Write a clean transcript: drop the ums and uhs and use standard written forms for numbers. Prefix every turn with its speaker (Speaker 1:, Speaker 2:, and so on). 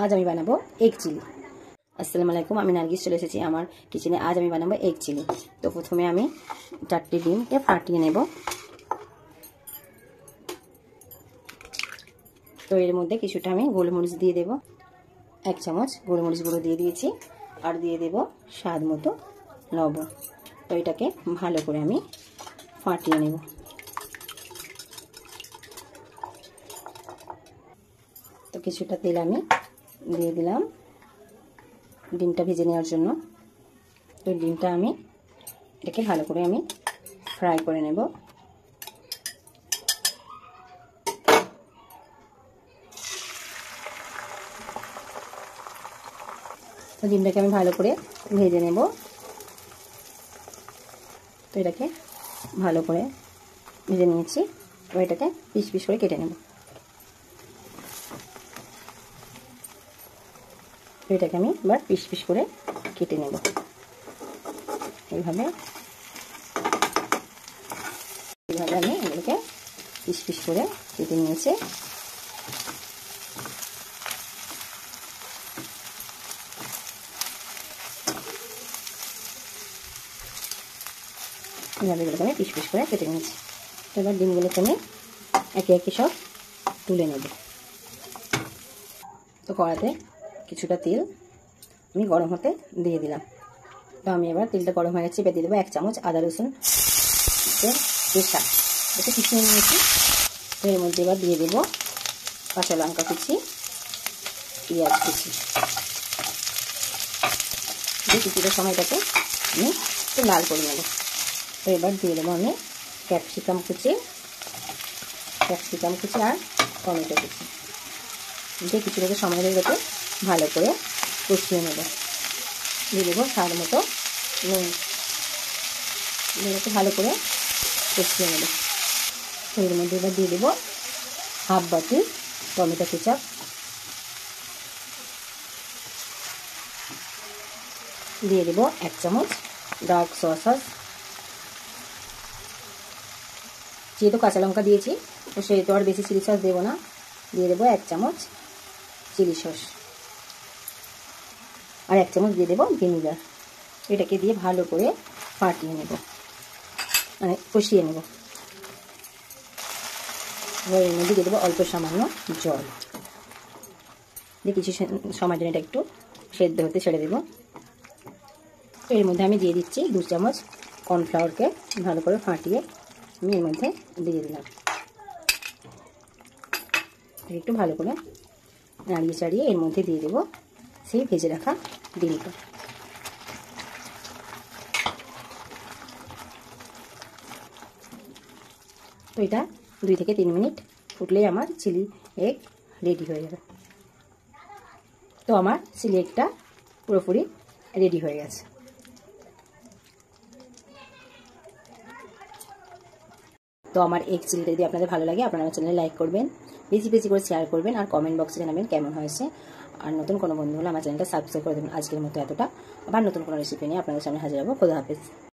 Speaker 1: আজ আমি বানাবো এগ চিলি। আসসালামু আলাইকুম, আমি নার্গিস চলে এসেছি আমার কিচেনে। আজ আমি বানাবো এগ চিলি। তো প্রথমে আমি 4টি ডিমকে ফাটিয়ে নেব। তো এর মধ্যে কিছুটা আমি গোলমরিচ দিয়ে দেব। 1 চামচ গোলমরিচ গুঁড়ো দিয়ে দিয়েছি, আর দিয়ে দেব স্বাদ মতো লবণ। তো এটাকে ভালো করে আমি ফাটিয়ে নেব। তো কিছুটা তেল আমি দিয়ে দিলাম ডিমটা ভেজে নেওয়ার জন্য। তো ডিমটা আমি এটাকে ভালো করে আমি ফ্রাই করে নেব। তো ডিমটাকে আমি ভালো করে ভেজে নেব। তো এটাকে ভালো করে ভেজে নিয়েছি। তো এটাকে পিস পিস করে কেটে নেব। তো এটাকে আমি এবার পিস পিস করে কেটে নেব। এইভাবে আমি এগুলোকে পিস পিস করে কেটে নিয়েছি। এইভাবে এগুলোকে আমি পিস পিস করে কেটে নিয়েছি। এবার ডিমগুলোকে আমি একে একে সব তুলে নেব। তো কড়াতে কিছুটা তেল আমি গরম হতে দিয়ে দিলাম। তো আমি এবার তেলটা গরম হয়ে গেছে, এবার দিয়ে দেবো 1 চামচ আদা রসুন পেস্ট, এটা পিছিয়ে নিয়েছি। তো এর মধ্যে এবার দিয়ে দেবো কাঁচা লঙ্কা কুচি, পেঁয়াজ কুচি দিয়ে কিছুটা সময়টাকে আমি একটু লাল করে নেব। তো এবার দিয়ে দেবো আমি ক্যাপসিকাম কুচি আর টমেটো কুচি দিয়ে কিছুটা সময় এটাকে ভালো করে কষিয়ে নেব। দিয়ে দেবো স্বাদ মতো নুন, এটাকে ভালো করে কষিয়ে নেব। তো এর মধ্যে এবার দিয়ে দেবো হাফ বাটি টমেটো কেচাপ, দিয়ে দেবো 1 চামচ ডার্ক সস। যেহেতু কাঁচা লঙ্কা দিয়েছি তো সেহেতু আর বেশি চিলি সস দেবো না, দিয়ে দেবো 1 চামচ চিলি সস, আর 1 চামচ দিয়ে দেবো ভিনিগার। এটাকে দিয়ে ভালো করে ফাটিয়ে নেব, মানে কষিয়ে নেব। এবার এর মধ্যে দিয়ে দেবো অল্প সামান্য জল দিয়ে কিছু সময় জন্য এটা একটু সেদ্ধ হতে ছেড়ে দেবো। তো এর মধ্যে আমি দিয়ে দিচ্ছি 2 চামচ কর্নফ্লাওয়ারকে ভালো করে ফাটিয়ে আমি এর মধ্যে দিয়ে দিলাম। একটু ভালো করে নাড়িয়ে চাড়িয়ে এর মধ্যে দিয়ে দেবো সেই ভেজে রাখা ডিমটা। তো এটা 2 থেকে 3 মিনিট ফুটলেই আমার চিলি এগ রেডি হয়ে যাবে। তো আমার চিলি এগটা পুরোপুরি রেডি হয়ে গেছে। তো আমার এগ চিলিটা যদি আপনাদের ভালো লাগে আপনারা আমার চ্যানেলে লাইক করবেন, বেশি বেশি করে শেয়ার করবেন, আর কমেন্ট বক্সে জানাবেন কেমন হয়েছে। আর নতুন কোনো বন্ধু হলে আমার চ্যানেলটা সাবস্ক্রাইব করে দেবেন। আজকের মতো এতটা, আবার নতুন কোনো রেসিপি নিয়ে আপনাদের সামনে হাজির হবো। খোদা হাফেজ।